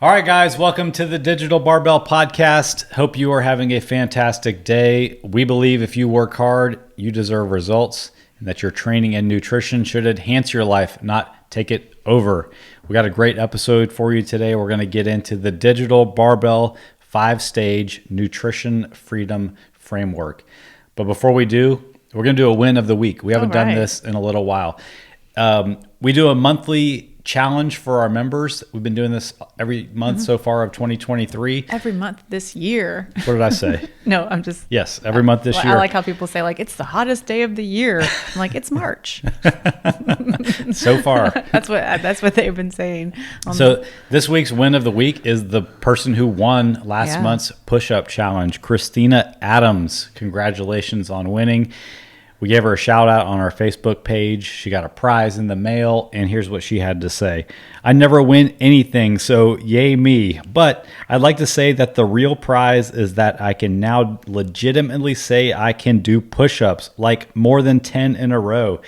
All right, guys, welcome to the Digital Barbell Podcast. Hope you are having a fantastic day. We believe if you work hard, you deserve results, and that your training and nutrition should enhance your life, not take it over. We got a great episode for you today. We're going to get into the Digital Barbell 5-stage nutrition freedom framework. But before we do, we're going to do a win of the week. We haven't done this in a little while. We do a monthly challenge for our members. We've been doing this every month so far of 2023. Every month this year. What did I say? No, I'm just... Yes, every month this year. I like how people say, like, it's the hottest day of the year. I'm like, it's March. So far. That's what they've been saying. So this week's win of the week is the person who won last month's push-up challenge, Christina Adams. Congratulations on winning. We gave her a shout out on our Facebook page. She got a prize in the mail, and here's what she had to say. I never win anything, so yay me. But I'd like to say that the real prize is that I can now legitimately say I can do push-ups, like more than 10 in a row.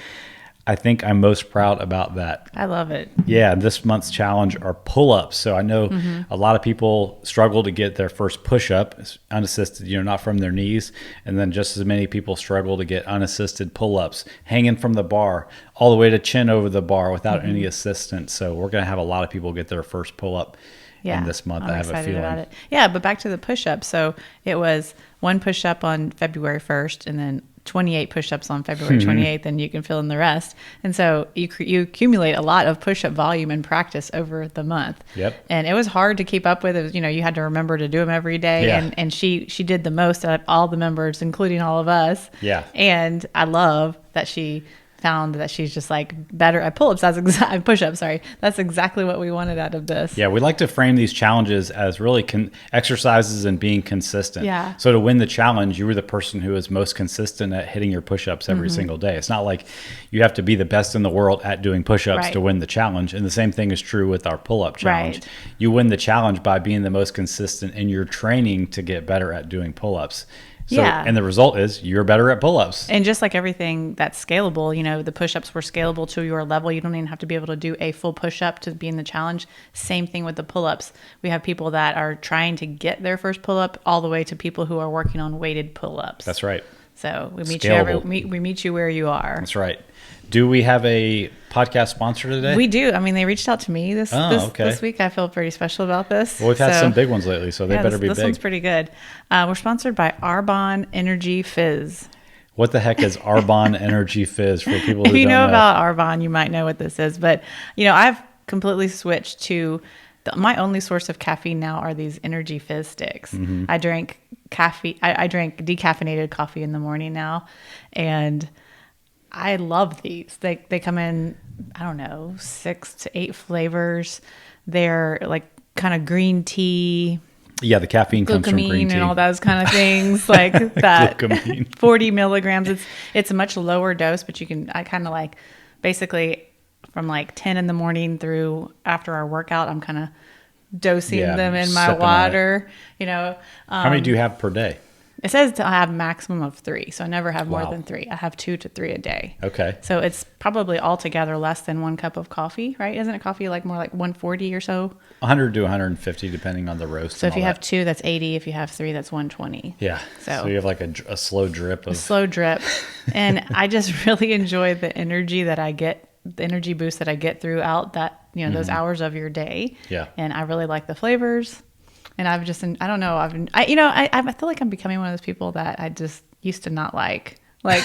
I think I'm most proud about that. I love it. Yeah, this month's challenge are pull-ups. So I know a lot of people struggle to get their first push-up unassisted, not from their knees. And then just as many people struggle to get unassisted pull-ups, hanging from the bar all the way to chin over the bar without any assistance. So we're going to have a lot of people get their first pull-up in this month. I have a feeling. About it. Yeah, but back to the push-up. So it was one push-up on February 1st and then 28 push-ups on February 28th, and you can fill in the rest. And so you accumulate a lot of push-up volume and practice over the month. Yep. And it was hard to keep up with. It was, you had to remember to do them every day. Yeah. And she did the most out of all the members, including all of us. Yeah. And I love that she found that she's just like better at pull-ups. Push-ups, sorry. That's exactly what we wanted out of this. Yeah, we like to frame these challenges as really exercises and being consistent. Yeah. So to win the challenge, you were the person who is most consistent at hitting your push-ups every single day. It's not like you have to be the best in the world at doing push-ups to win the challenge. And the same thing is true with our pull-up challenge. Right. You win the challenge by being the most consistent in your training to get better at doing pull-ups. So, and the result is you're better at pull-ups. And just like everything that's scalable, the push-ups were scalable to your level. You don't even have to be able to do a full push-up to be in the challenge. Same thing with the pull-ups. We have people that are trying to get their first pull-up all the way to people who are working on weighted pull-ups. That's right. So we meet you where you are. That's right. Do we have a podcast sponsor today? We do. I mean, they reached out to me this week. I feel pretty special about this. Well, we've had some big ones lately, so they better be big. This one's pretty good. We're sponsored by Arbonne Energy Fizz. What the heck is Arbonne Energy Fizz for people who don't know? If you know about Arbonne, you might know what this is. But, I've completely switched to my only source of caffeine now are these energy fizz sticks. I drink I drink decaffeinated coffee in the morning now, and I love these. They come in, 6 to 8 flavors. They're like kind of green tea. Yeah, the caffeine comes from green tea and all those kind of things like that. 40 milligrams. It's a much lower dose, but I kind of like basically from like 10 in the morning through after our workout, I'm kind of dosing them in my water. How many do you have per day? It says I have maximum of 3, so I never have more than 3. I have 2 to 3 a day. Okay. So it's probably altogether less than 1 cup of coffee, right? Isn't it coffee like more like 140 or so? 100 to 150 depending on the roast. So if you have 2, that's 80. If you have 3, that's 120. Yeah. So you have like a slow drip. A slow drip. And I just really enjoy the energy that I get, the energy boost that I get throughout that, those hours of your day. Yeah. And I really like the flavors. And I feel like I'm becoming one of those people that I just used to not like. Like,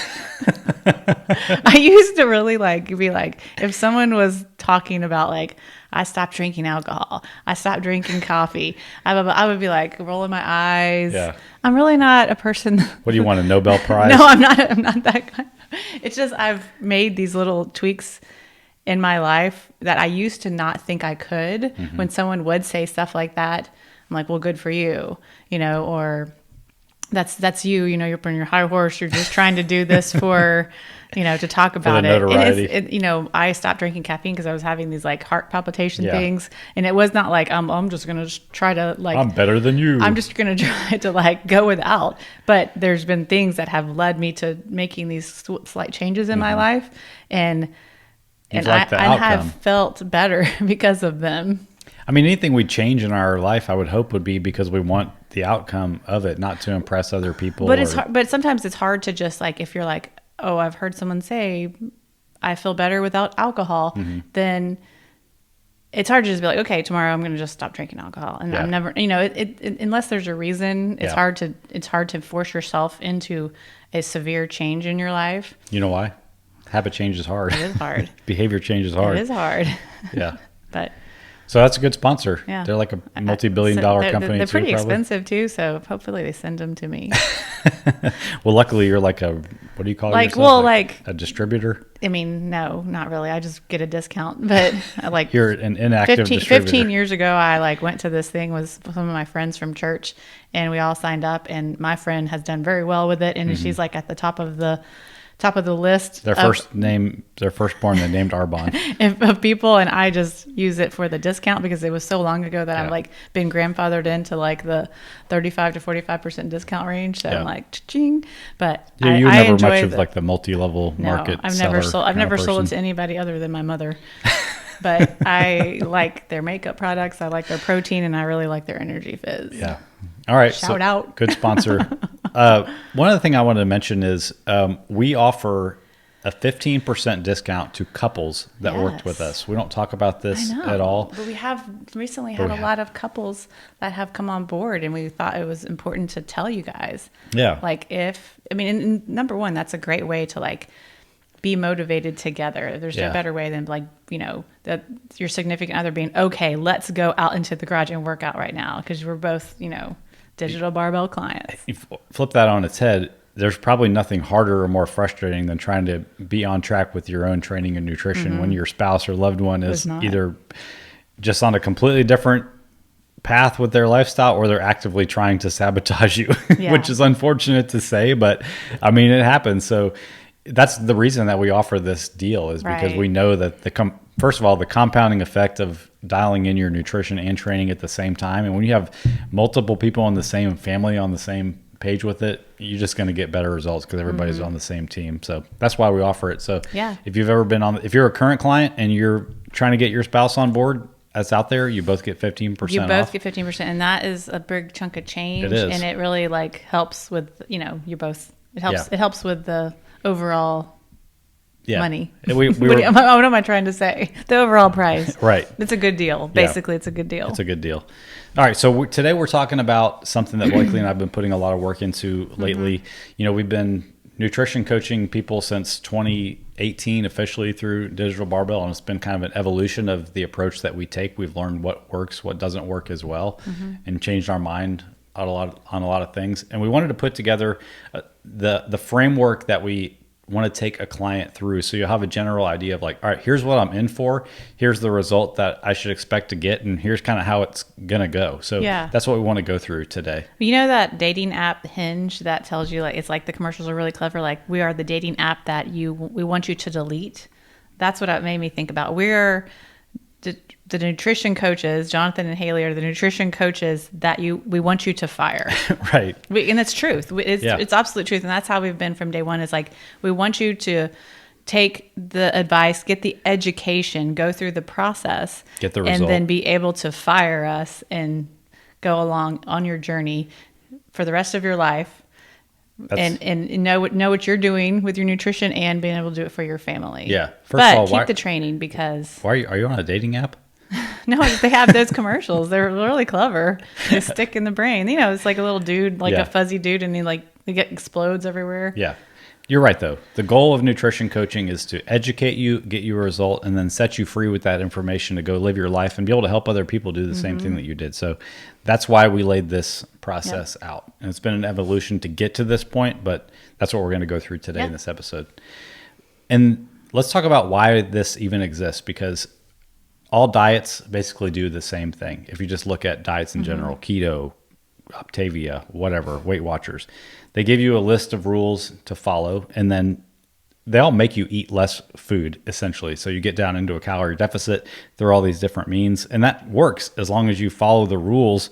I used to really be like, if someone was talking about like, I stopped drinking alcohol, I stopped drinking coffee, I would be like rolling my eyes. Yeah. I'm really not a person. What do you want, a Nobel Prize? No, I'm not that kind. It's just I've made these little tweaks in my life that I used to not think I could. When someone would say stuff like that, I'm like, well, good for you, or that's you, you're on your high horse. You're just trying to do this for, to talk about it. And I stopped drinking caffeine because I was having these like heart palpitation things. And it was not like, I'm just going to try to like, I'm better than you. I'm just going to try to like go without. But there's been things that have led me to making these slight changes in my life. And I have felt better because of them. I mean, anything we change in our life, I would hope would be because we want the outcome of it, not to impress other people. But it's hard, but sometimes it's hard to just like, if you're like, oh, I've heard someone say I feel better without alcohol, then it's hard to just be like, okay, tomorrow I'm going to just stop drinking alcohol. And I'm never, unless there's a reason, it's hard to force yourself into a severe change in your life. You know why? Habit change is hard. It is hard. Behavior change is hard. It is hard. Yeah. But so that's a good sponsor. Yeah. They're like a multi-billion-dollar company. They're pretty probably expensive too, so hopefully they send them to me. Well, luckily you're like a, what do you call yourself? Well, like a distributor? I mean, no, not really. I just get a discount, but like You're an inactive distributor. 15 years ago, I like went to this thing with some of my friends from church, and we all signed up, and my friend has done very well with it, and she's like at the top of the list. Their firstborn, they named Arbonne. Of people, and I just use it for the discount because it was so long ago that I've like been grandfathered into like the 35 to 45% discount range. So I'm like, cha-ching. But you were I never enjoy much of like the multi-level market. I've never sold it to anybody other than my mother. But I like their makeup products. I like their protein, and I really like their energy fizz. Yeah. All right. Shout out. Good sponsor. One other thing I wanted to mention is we offer a 15% discount to couples that worked with us. We don't talk about this at all. But we have recently had a lot of couples that have come on board, and we thought it was important to tell you guys. Yeah. Like number one, that's a great way to like be motivated together. There's no better way than like, that your significant other being, okay, let's go out into the garage and work out right now. Cause we're both, digital barbell clients. If you flip that on its head, there's probably nothing harder or more frustrating than trying to be on track with your own training and nutrition when your spouse or loved one is either just on a completely different path with their lifestyle, or they're actively trying to sabotage you, which is unfortunate to say, but I mean, it happens. So that's the reason that we offer this deal, is because we know that first of all, the compounding effect of dialing in your nutrition and training at the same time. And when you have multiple people in the same family on the same page with it, you're just going to get better results because everybody's on the same team. So that's why we offer it. So if you've ever been if you're a current client and you're trying to get your spouse on board that's out there, you both get 15% off. You both get 15%. And that is a big chunk of change. It is. And it really like helps with, it helps with the overall money. What am I trying to say? The overall price. Right. It's a good deal. Basically, it's a good deal. It's a good deal. All right. So today we're talking about something that Blakely and I have been putting a lot of work into lately. We've been nutrition coaching people since 2018 officially through Digital Barbell, and it's been kind of an evolution of the approach that we take. We've learned what works, what doesn't work as well, and changed our mind on a lot of things. And we wanted to put together the framework that we want to take a client through, so you'll have a general idea of like, all right, here's what I'm in for, here's the result that I should expect to get, and here's kind of how it's gonna go. So that's what we want to go through today. That dating app Hinge that tells you, like, it's like the commercials are really clever, like, we are the dating app that we want you to delete. That's what it made me think about. We're the nutrition coaches. Jonathan and Haley are the nutrition coaches that we want you to fire. Right. And it's truth. It's absolute truth. And that's how we've been from day one. It's like, we want you to take the advice, get the education, go through the process, get the result, and then be able to fire us and go along on your journey for the rest of your life. And know what you're doing with your nutrition and being able to do it for your family. Yeah. First of all, keep the training, because... Are you on a dating app? No, they have those commercials. They're really clever. They stick in the brain. It's like a little dude, like a fuzzy dude, and he explodes everywhere. Yeah. You're right, though. The goal of nutrition coaching is to educate you, get you a result, and then set you free with that information to go live your life and be able to help other people do the same thing that you did. So that's why we laid this process out. And it's been an evolution to get to this point, but that's what we're going to go through today in this episode. And let's talk about why this even exists, because all diets basically do the same thing. If you just look at diets in general, keto, Optavia, whatever, Weight Watchers, they give you a list of rules to follow, and then they all make you eat less food, essentially. So you get down into a calorie deficit through all these different means, and that works as long as you follow the rules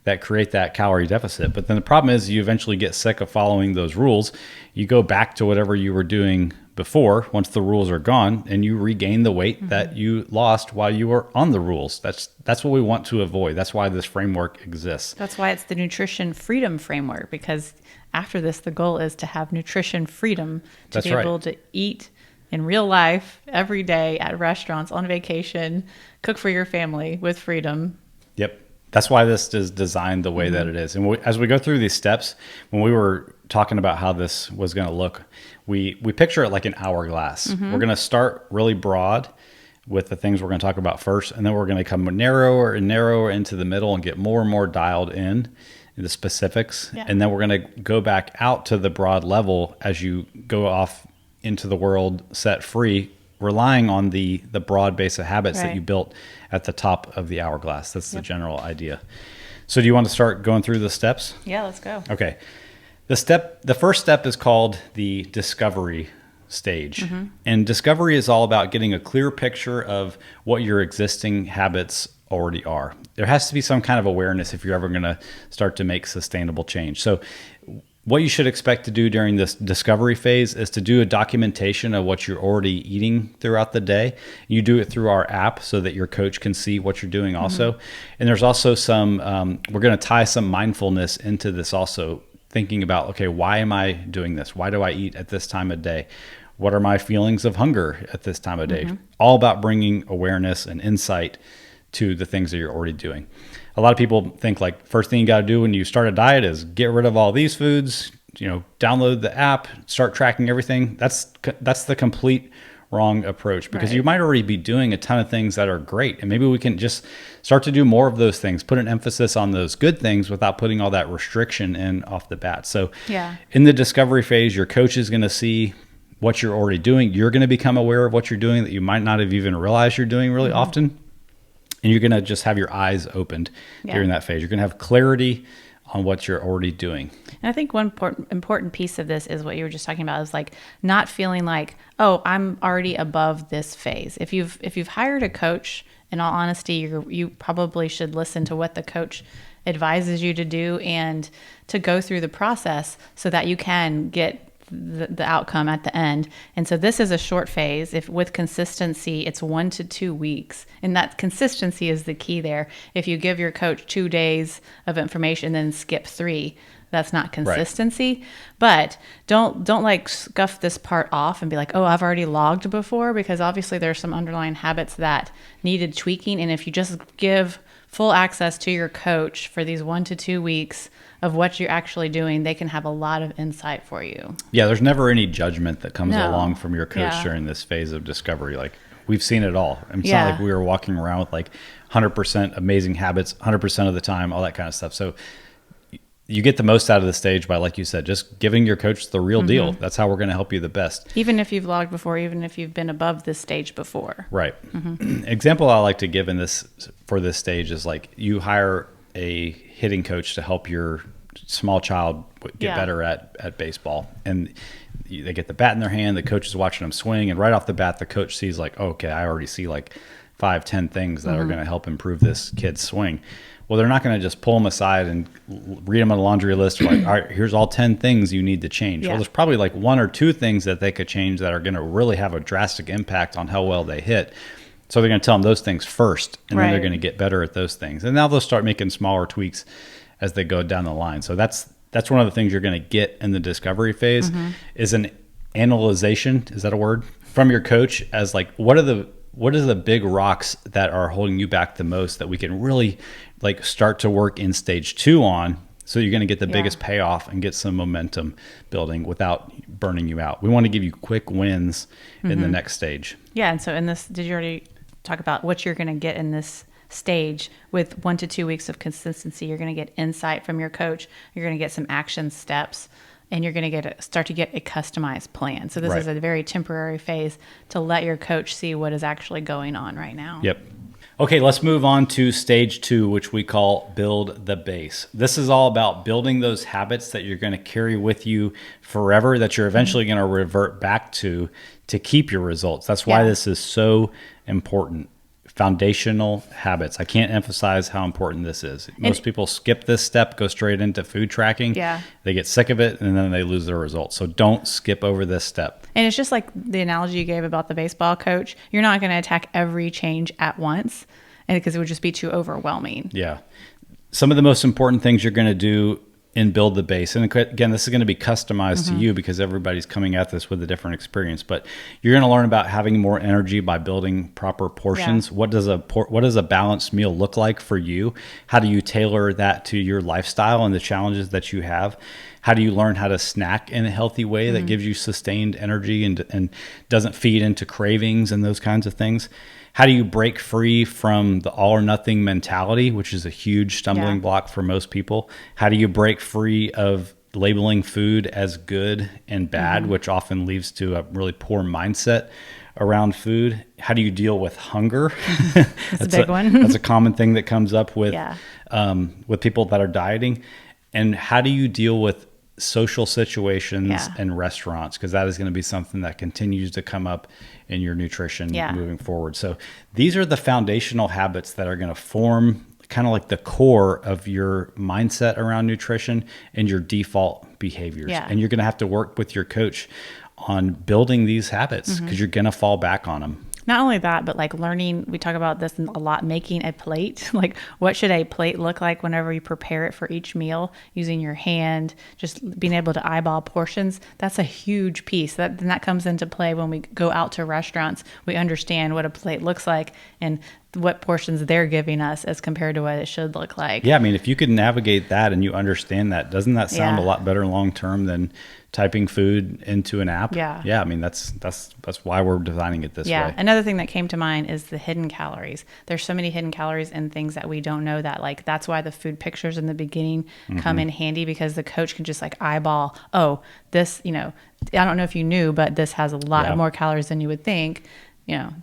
that create that calorie deficit. But then the problem is you eventually get sick of following those rules. You go back to whatever you were doing before once the rules are gone, and you regain the weight that you lost while you were on the rules. That's what we want to avoid. That's why this framework exists. That's why it's the nutrition freedom framework, because after this, the goal is to have nutrition freedom to be able to eat in real life every day at restaurants, on vacation, cook for your family with freedom. Yep. That's why this is designed the way that it is. And as we go through these steps, when we were talking about how this was going to look, we picture it like an hourglass. We're going to start really broad with the things we're going to talk about first, and then we're going to come narrower and narrower into the middle and get more and more dialed in the specifics. Yeah. And then we're going to go back out to the broad level as you go off into the world set free, relying on the broad base of habits that you built at the top of the hourglass. That's the general idea. So do you want to start going through the steps? Yeah, let's go. Okay. The first step is called the discovery stage. And discovery is all about getting a clear picture of what your existing habits already are. There has to be some kind of awareness if you're ever going to start to make sustainable change. So what you should expect to do during this discovery phase is to do a documentation of what you're already eating throughout the day. You do it through our app so that your coach can see what you're doing also. And there's also some, we're going to tie some mindfulness into this also, thinking about, okay, why am I doing this? Why do I eat at this time of day? What are my feelings of hunger at this time of day? All about bringing awareness and insight to the things that you're already doing. A lot of people think like first thing you got to do when you start a diet is get rid of all these foods, download the app, start tracking everything. That's the complete wrong approach, because you might already be doing a ton of things that are great. And maybe we can just start to do more of those things, put an emphasis on those good things without putting all that restriction in off the bat. So in the discovery phase, your coach is going to see what you're already doing. You're going to become aware of what you're doing that you might not have even realized you're doing really often. And you're going to just have your eyes opened during that phase. You're going to have clarity on what you're already doing. And I think one important piece of this is what you were just talking about, is like not feeling like, oh, I'm already above this phase. If you've hired a coach, in all honesty, you probably should listen to what the coach advises you to do and to go through the process so that you can get the outcome at the end. And so this is a short phase. If with consistency, it's 1 to 2 weeks, and that consistency is the key there. If you give your coach 2 days of information, then skip 3, that's not consistency. But don't like scuff this part off and be like, oh, I've already logged before, because obviously there's some underlying habits that needed tweaking. And if you just give full access to your coach for these 1 to 2 weeks of what you're actually doing, they can have a lot of insight for you. Yeah, there's never any judgment that comes along from your coach during this phase of discovery. Like, we've seen it all. It's not like we were walking around with like 100% amazing habits 100% of the time, all that kind of stuff. So you get the most out of the stage by, like you said, just giving your coach the real deal. That's how we're going to help you the best. Even if you've logged before, even if you've been above this stage before. Right. Example I like to give in this for this stage is like you hire a hitting coach to help your small child get better at baseball, and they get the bat in their hand, the coach is watching them swing, and right off the bat the coach sees like, oh, okay, I already see like 5-10 things that are going to help improve this kid's swing. Well, they're not going to just pull them aside and read them on a laundry list like, all right, here's all 10 things you need to change. Well, there's probably like 1 or 2 things that they could change that are going to really have a drastic impact on how well they hit. So they're going to tell them those things first, and then they're going to get better at those things. And now they'll start making smaller tweaks as they go down the line. So that's one of the things you're going to get in the discovery phase is an analyzation, is that a word, from your coach as like, what are the big rocks that are holding you back the most that we can really like start to work in stage 2 on, so you're going to get the biggest payoff and get some momentum building without burning you out. We want to give you quick wins in the next stage. Yeah. And so in this, did you already talk about what you're going to get in this stage with 1 to 2 weeks of consistency? You're going to get insight from your coach. You're going to get some action steps, and you're going to start to get a customized plan. So this is a very temporary phase to let your coach see what is actually going on right now. Yep. Okay, let's move on to stage 2, which we call build the base. This is all about building those habits that you're going to carry with you forever, that you're eventually going to revert back to keep your results. That's why this is so important. foundational habits. I can't emphasize how important this is. Most people skip this step, go straight into food tracking. Yeah. They get sick of it, and then they lose their results. So don't skip over this step. And it's just like the analogy you gave about the baseball coach. You're not going to attack every change at once, and because it would just be too overwhelming. Yeah. Some of the most important things you're going to do in Build the Base, and again, this is going to be customized to you because everybody's coming at this with a different experience, but you're going to learn about having more energy by building proper portions. Yeah. What does a balanced meal look like for you? How do you tailor that to your lifestyle and the challenges that you have? How do you learn how to snack in a healthy way that gives you sustained energy and doesn't feed into cravings and those kinds of things? How do you break free from the all or nothing mentality, which is a huge stumbling block for most people? How do you break free of labeling food as good and bad, which often leads to a really poor mindset around food? How do you deal with hunger? That's a big one. That's a common thing that comes up with people that are dieting. And how do you deal with social situations and restaurants? Because that is going to be something that continues to come up in your nutrition moving forward. So these are the foundational habits that are going to form kind of like the core of your mindset around nutrition and your default behaviors. Yeah. And you're going to have to work with your coach on building these habits because you're going to fall back on them. Not only that, but like learning, we talk about this a lot, making a plate. Like what should a plate look like whenever you prepare it for each meal, using your hand, just being able to eyeball portions. That's a huge piece. That comes into play when we go out to restaurants. We understand what a plate looks like and what portions they're giving us as compared to what it should look like. Yeah, I mean, if you could navigate that and you understand that, doesn't that sound a lot better long term than typing food into an app? Yeah. I mean, that's why we're designing it this way. Yeah. Another thing that came to mind is the hidden calories. There's so many hidden calories and things that we don't know that, like, that's why the food pictures in the beginning come in handy, because the coach can just like eyeball, oh, this, I don't know if you knew, but this has a lot more calories than you would think.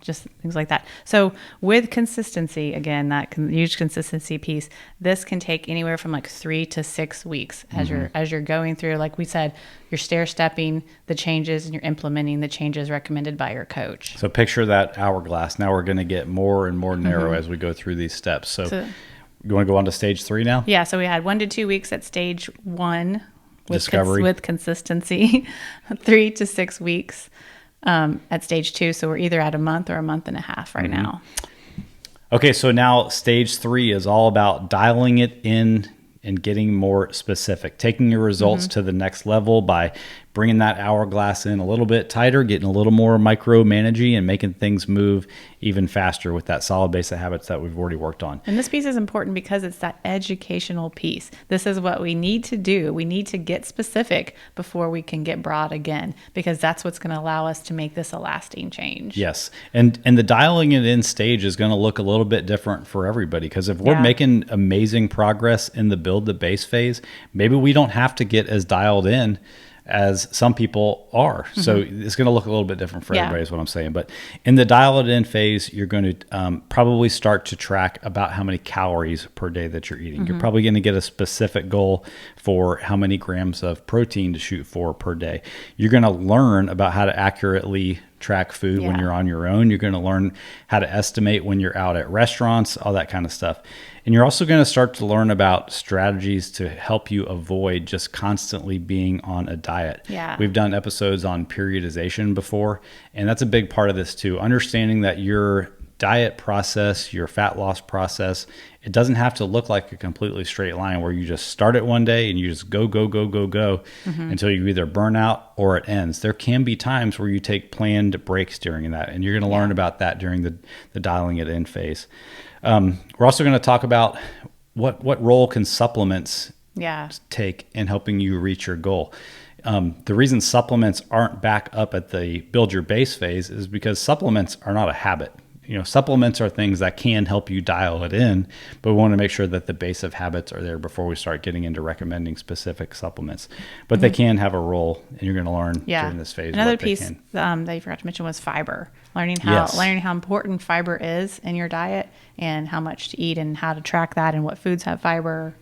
Just things like that. So with consistency, again, that huge consistency piece, this can take anywhere from like 3 to 6 weeks as you're going through, like we said, you're stair-stepping the changes and you're implementing the changes recommended by your coach. So picture that hourglass. Now we're going to get more and more narrow as we go through these steps. So you want to go on to stage 3 now? Yeah. So we had 1 to 2 weeks at stage 1 Discovery with consistency, 3 to 6 weeks at stage 2. So we're either at a month or a month and a half right now. Okay, so now stage 3 is all about dialing it in and getting more specific, taking your results to the next level by bringing that hourglass in a little bit tighter, getting a little more micromanaging and making things move even faster with that solid base of habits that we've already worked on. And this piece is important because it's that educational piece. This is what we need to do. We need to get specific before we can get broad again, because that's what's going to allow us to make this a lasting change. Yes. And the dialing it in stage is going to look a little bit different for everybody, because if we're making amazing progress in the build the base phase, maybe we don't have to get as dialed in as some people are. So it's going to look a little bit different for everybody is what I'm saying. But in the dial it in phase, you're going to probably start to track about how many calories per day that you're eating. You're probably going to get a specific goal for how many grams of protein to shoot for per day. You're going to learn about how to accurately track food when you're on your own. You're going to learn how to estimate when you're out at restaurants, all that kind of stuff. And you're also going to start to learn about strategies to help you avoid just constantly being on a diet. Yeah. We've done episodes on periodization before, and that's a big part of this too. Understanding that your diet process, your fat loss process, it doesn't have to look like a completely straight line where you just start it one day and you just go until you either burn out or it ends. There can be times where you take planned breaks during that, and you're going to learn about that during the dialing it in phase. We're also going to talk about what role can supplements take in helping you reach your goal. The reason supplements aren't back up at the build your base phase is because supplements are not a habit. Supplements are things that can help you dial it in, but we want to make sure that the base of habits are there before we start getting into recommending specific supplements. But they can have a role, and you're going to learn during this phase. Another piece that you forgot to mention was fiber. Learning how important fiber is in your diet and how much to eat and how to track that and what foods have fiber.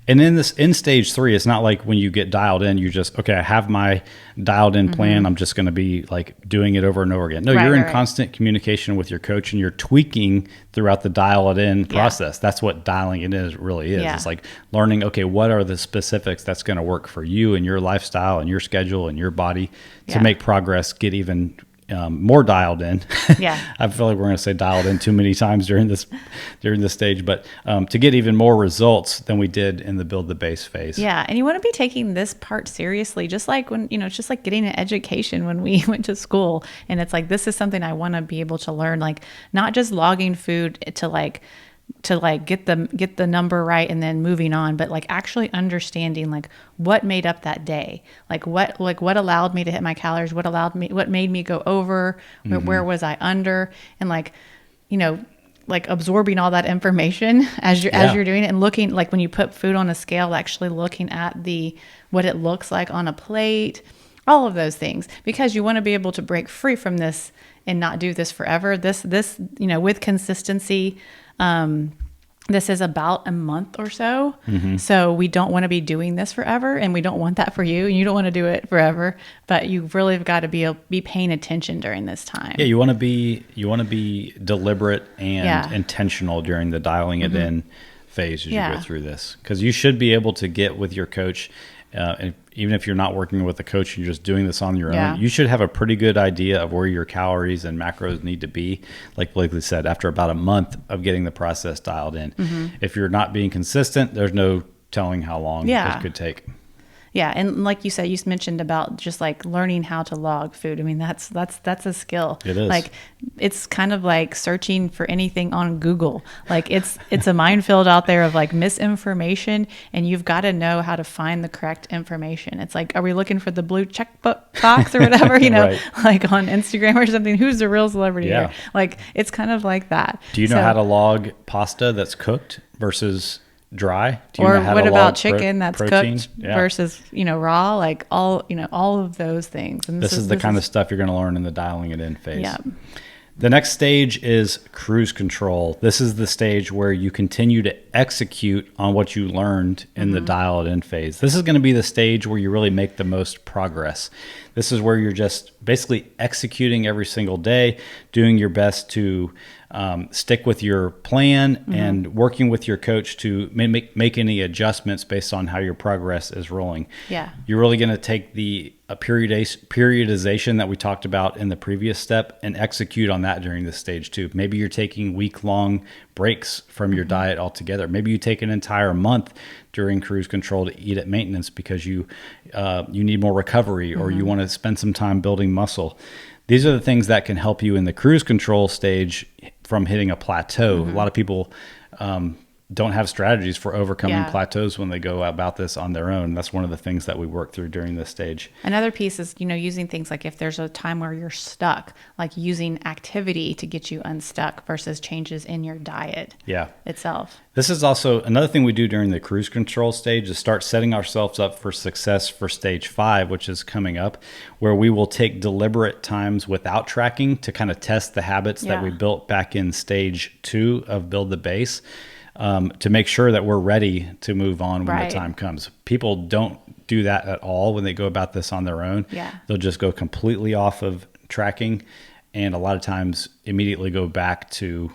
And in stage 3, it's not like when you get dialed in, you just, okay, I have my dialed in plan. I'm just going to be like doing it over and over again. No, you're in constant communication with your coach, and you're tweaking throughout the dial it in process. That's what dialing it in really is. It's like learning, okay, what are the specifics that's going to work for you and your lifestyle and your schedule and your body to make progress, get even more dialed in. I feel like we're going to say dialed in too many times during this stage, but to get even more results than we did in the build the base phase. Yeah, and you want to be taking this part seriously, just like when it's just like getting an education when we went to school, and it's like this is something I want to be able to learn, like not just logging food to get the number right and then moving on, but like actually understanding like what made up that day, like what allowed me to hit my calories, what made me go over, where was I under, and like absorbing all that information as you're doing it, and looking, like when you put food on a scale, actually looking at what it looks like on a plate, all of those things, because you want to be able to break free from this and not do this forever. This with consistency. This is about a month or so. So we don't want to be doing this forever, and we don't want that for you, and you don't want to do it forever, but you really have got to be paying attention during this time. Yeah. You want to be deliberate and intentional during the dialing it in phase as you go through this, because you should be able to get with your coach. And even if you're not working with a coach and you're just doing this on your own, you should have a pretty good idea of where your calories and macros need to be. Like Blakely said, after about a month of getting the process dialed in. If you're not being consistent, there's no telling how long it could take. Yeah, and like you said, you mentioned about just like learning how to log food. I mean, that's a skill. It is. Like it's kind of like searching for anything on Google. Like it's a minefield out there of like misinformation, and you've got to know how to find the correct information. It's like, are we looking for the blue check box or whatever, like on Instagram or something? Who's the real celebrity here? Like it's kind of like that. Do you know how to log pasta that's cooked versus dry? Do you or know how what to about log chicken that's protein? cooked versus raw, like all of those things. And this is the kind of stuff you're going to learn in the dialing it in phase. Yeah. The next stage is cruise control. This is the stage where you continue to execute on what you learned in the dial it in phase. This is going to be the stage where you really make the most progress. This is where you're just basically executing every single day, doing your best to stick with your plan and working with your coach to make any adjustments based on how your progress is rolling. Yeah. You're really going to take the periodization that we talked about in the previous step and execute on that during this stage too. Maybe you're taking week-long breaks from your diet altogether. Maybe you take an entire month during cruise control to eat at maintenance because you need more recovery, or you want to spend some time building muscle. These are the things that can help you in the cruise control stage from hitting a plateau. A lot of people don't have strategies for overcoming plateaus when they go about this on their own. That's one of the things that we work through during this stage. Another piece is, using things like if there's a time where you're stuck, like using activity to get you unstuck versus changes in your diet itself. This is also another thing we do during the cruise control stage, is start setting ourselves up for success for stage 5, which is coming up, where we will take deliberate times without tracking to kind of test the habits that we built back in stage 2 of Build the Base. To make sure that we're ready to move on when the time comes. People don't do that at all when they go about this on their own. They'll just go completely off of tracking, and a lot of times immediately go back to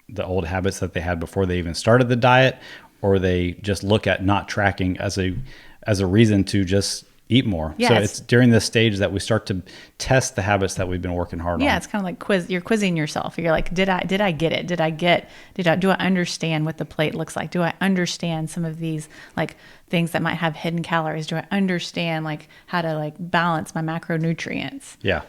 the old habits that they had before they even started the diet, or they just look at not tracking as a reason to just eat more. So it's during this stage that we start to test the habits that we've been working hard on. Yeah, it's kind of like you're quizzing yourself. You're like, did I get it? Do I understand what the plate looks like? Do I understand some of these like things that might have hidden calories? Do I understand like how to like balance my macronutrients? Yeah.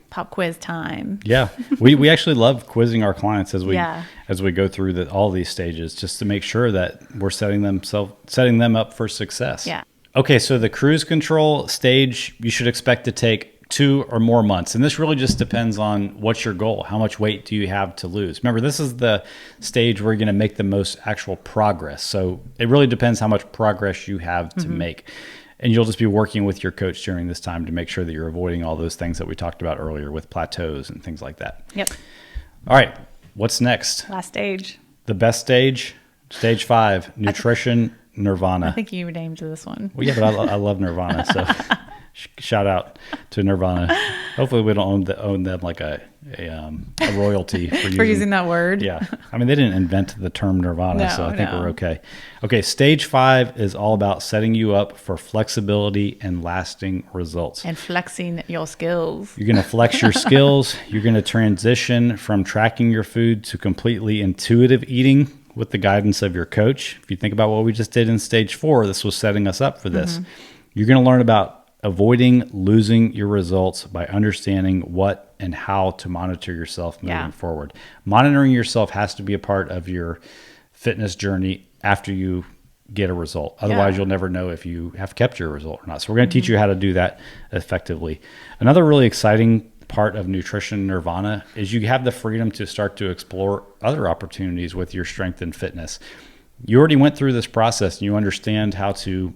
Pop quiz time. Yeah. We actually love quizzing our clients as we go through all these stages, just to make sure that we're setting them up for success. Yeah. Okay, so the cruise control stage, you should expect to take 2 or more months. And this really just depends on what's your goal. How much weight do you have to lose? Remember, this is the stage where you're going to make the most actual progress. So it really depends how much progress you have to make. And you'll just be working with your coach during this time to make sure that you're avoiding all those things that we talked about earlier with plateaus and things like that. Yep. All right, what's next? Last stage. The best stage, stage 5, nutrition Nirvana. I think you named this one. Well, yeah, but I love Nirvana. So shout out to Nirvana. Hopefully we don't own them like a royalty for using that word. Yeah. I mean, they didn't invent the term Nirvana, No, so I think no. we're okay. Okay. Stage 5 is all about setting you up for flexibility and lasting results. And flexing your skills. You're going to flex your skills. You're going to transition from tracking your food to completely intuitive eating with the guidance of your coach. If you think about what we just did in stage 4, this was setting us up for this. You're going to learn about avoiding losing your results by understanding what and how to monitor yourself moving forward. Monitoring yourself has to be a part of your fitness journey after you get a result. Otherwise, you'll never know if you have kept your result or not. So we're going to teach you how to do that effectively. Another really exciting part of Nutrition Nirvana is you have the freedom to start to explore other opportunities with your strength and fitness. You already went through this process and you understand how to,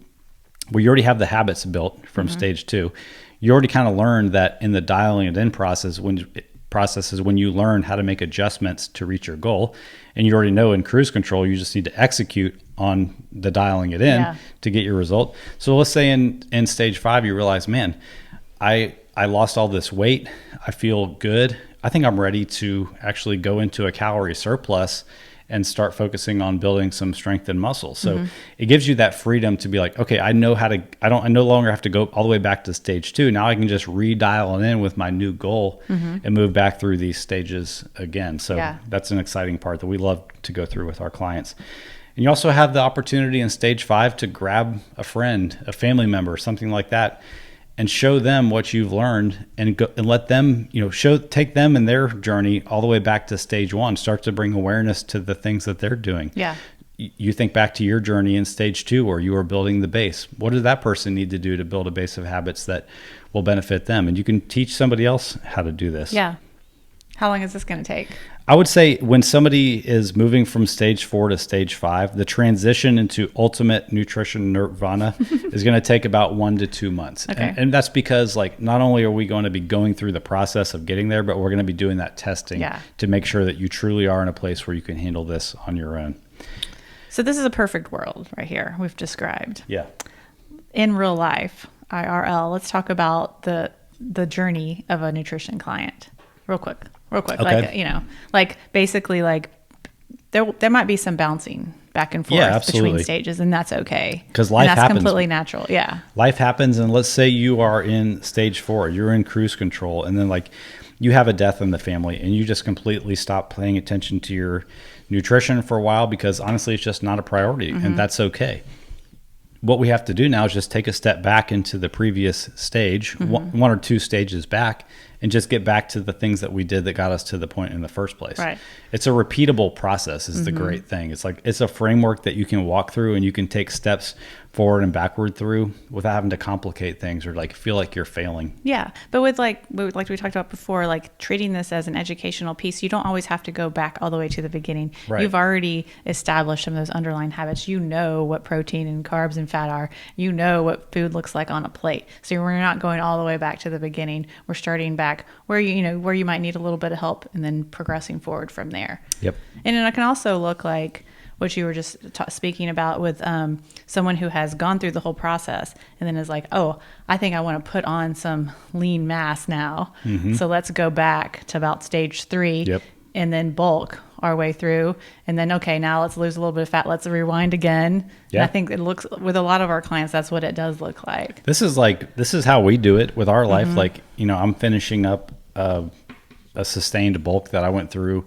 well, you already have the habits built from stage 2. You already kind of learned that in the dialing it in process, when you learn how to make adjustments to reach your goal, and you already know in cruise control, you just need to execute on the dialing it in to get your result. So let's say in stage 5, you realize, man, I lost all this weight. I feel good. I think I'm ready to actually go into a calorie surplus and start focusing on building some strength and muscle. So it gives you that freedom to be like, okay, I no longer have to go all the way back to stage 2. Now I can just redial it in with my new goal and move back through these stages again. So that's an exciting part that we love to go through with our clients. And you also have the opportunity in stage 5 to grab a friend, a family member, something like that, and show them what you've learned and let them, take them in their journey all the way back to stage 1, start to bring awareness to the things that they're doing. Yeah. You think back to your journey in stage 2 where you were building the base. What does that person need to do to build a base of habits that will benefit them? And you can teach somebody else how to do this. Yeah. How long is this going to take? I would say when somebody is moving from stage 4 to stage 5, the transition into ultimate nutrition nirvana is going to take about 1 to 2 months. Okay. And that's because not only are we going to be going through the process of getting there, but we're going to be doing that testing to make sure that you truly are in a place where you can handle this on your own. So this is a perfect world right here we've described. Yeah. In real life, IRL, let's talk about the journey of a nutrition client real quick. Okay. Basically there might be some bouncing back and forth between stages, and that's okay. Because life happens. That's completely natural. Yeah. Life happens. And let's say you are in stage 4, you're in cruise control, and then you have a death in the family and you just completely stop paying attention to your nutrition for a while because honestly, it's just not a priority, and that's okay. What we have to do now is just take a step back into the previous stage, 1 or 2 stages back, and just get back to the things that we did that got us to the point in the first place. Right. It's a repeatable process is the great thing. It's a framework that you can walk through and you can take steps forward and backward through without having to complicate things or feel like you're failing. Yeah. But with like we talked about before, treating this as an educational piece, you don't always have to go back all the way to the beginning. Right. You've already established some of those underlying habits. You know what protein and carbs and fat are. You know what food looks like on a plate. So we're not going all the way back to the beginning. We're starting back where you might need a little bit of help and then progressing forward from there. Yep. And then it can also look like what you were just speaking about with someone who has gone through the whole process and then is like, oh, I think I want to put on some lean mass now. So let's go back to about stage 3 and then bulk our way through. And then, okay, now let's lose a little bit of fat. Let's rewind again. Yeah. And I think it looks, with a lot of our clients, that's what it does look like. This is how we do it with our life. I'm finishing up a sustained bulk that I went through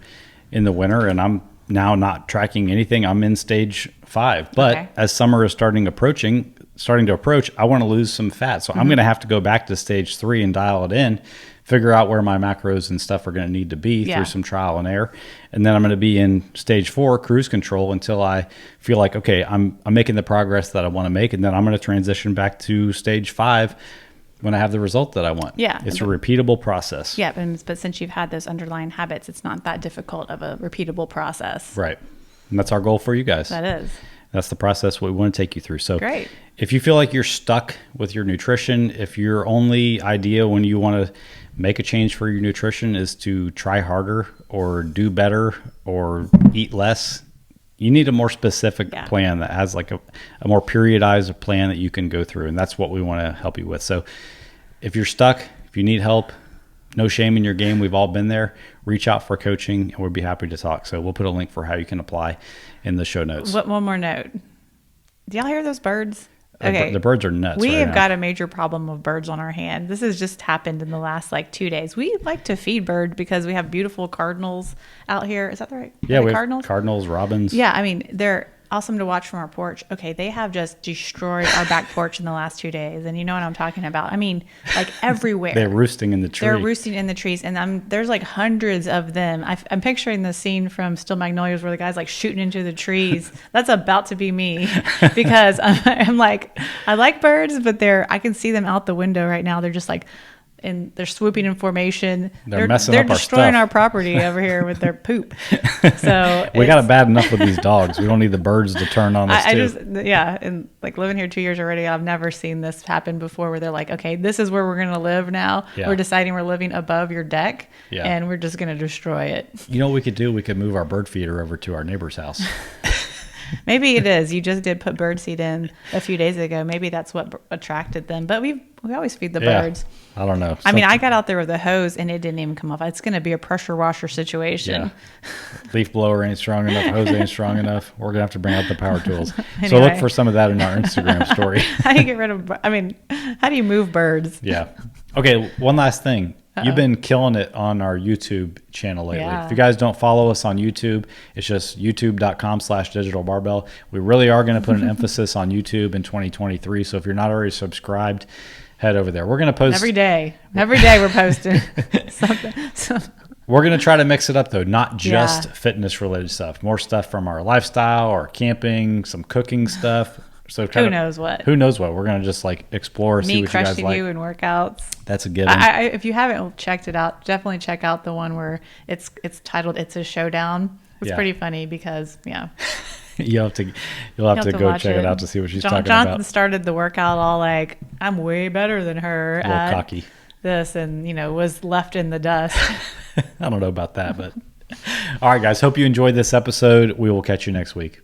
in the winter, and I'm now not tracking anything. I'm in stage 5, but as summer is starting to approach, I want to lose some fat. So I'm going to have to go back to stage 3 and dial it in, figure out where my macros and stuff are going to need to be through some trial and error. And then I'm going to be in stage 4 cruise control until I feel like, okay, I'm making the progress that I want to make. And then I'm going to transition back to stage 5 when I have the result that I want. Yeah. It's a repeatable process. Yeah. But since you've had those underlying habits, it's not that difficult of a repeatable process. Right. And that's our goal for you guys. That is. That's the process we want to take you through. So great. If you feel like you're stuck with your nutrition, if your only idea when you want to make a change for your nutrition is to try harder or do better or eat less, You need a more specific Yeah. plan that has like a more periodized plan that you can go through. And that's what we want to help you with. So if you're stuck, if you need help, no shame in your game. We've all been there. Reach out for coaching and we'll be happy to talk. So we'll put a link for how you can apply in the show notes. One more note. Do y'all hear those birds? Okay. The birds are nuts. We right have now. got a major problem of birds on our hand. This has just happened in the last like 2 days. We like to feed birds because we have beautiful cardinals out here. Is that the right? Yeah, we have cardinals. cardinals, robins. Yeah, I mean, they're awesome to watch from our porch. Okay, they have just destroyed our back porch in the last 2 days. And you know what I'm talking about. I mean, like everywhere. They're roosting in the tree. They're roosting in the trees, and there's like hundreds of them. I'm picturing the scene from Still Magnolias where the guy's like shooting into the trees. That's about to be me because I'm like, I like birds, but I can see them out the window right now. They're just like, and they're swooping in formation. They're messing up our destroying stuff. our property over here with their poop. So We got it bad enough with these dogs. We don't need the birds to turn on us too. And like living here 2 years already, I've never seen this happen before where they're like, okay, this is where we're going to live now. Yeah. We're deciding we're living above your deck and we're just going to destroy it. You know what we could do? We could move our bird feeder over to our neighbor's house. Maybe it is. You just did put birdseed in a few days ago. Maybe that's what attracted them. But we always feed the birds. I don't know. I mean, I got out there with a hose and it didn't even come off. It's going to be a pressure washer situation. Yeah. Leaf blower ain't strong enough. Hose ain't strong enough. We're going to have to bring out the power tools. So Anyway. look for some of that in our Instagram story. How do you get rid of, how do you move birds? Yeah. Okay. One last thing. You've been killing it on our YouTube channel lately. Yeah. If you guys don't follow us on YouTube, it's just youtube.com/digitalbarbell. We really are going to put an emphasis on YouTube in 2023. So if you're not already subscribed, head over there. We're going to post Every day we're posting something. We're going to try to mix it up, though, not just fitness-related stuff. More stuff from our lifestyle, our camping, some cooking stuff. So Who knows what? Who knows what? We're going to just like explore, see Me what you guys crushing like. you in workouts. That's a given. If you haven't checked it out, definitely check out the one where it's titled "It's a Showdown." It's pretty funny because you'll have to go check it out to see what she's talking Jonathan about. started the workout all like, I'm way better than her A little at cocky. this, and was left in the dust. I don't know about that, but all right, guys. Hope you enjoyed this episode. We will catch you next week.